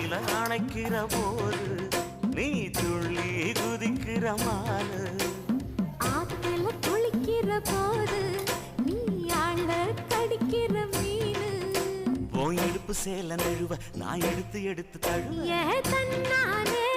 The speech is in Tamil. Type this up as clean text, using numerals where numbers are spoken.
தண்ணியில அணைக்கிற போது நீ துள்ளி குதிக்கிற மானு ஆத்துல குளிக்கிற போது நீ ஆள கடிக்கிற மீனு உன் இடுப்பு சேல நழுவ நான் எடுத்து எடுத்து தழுவ ஏ தன்னானே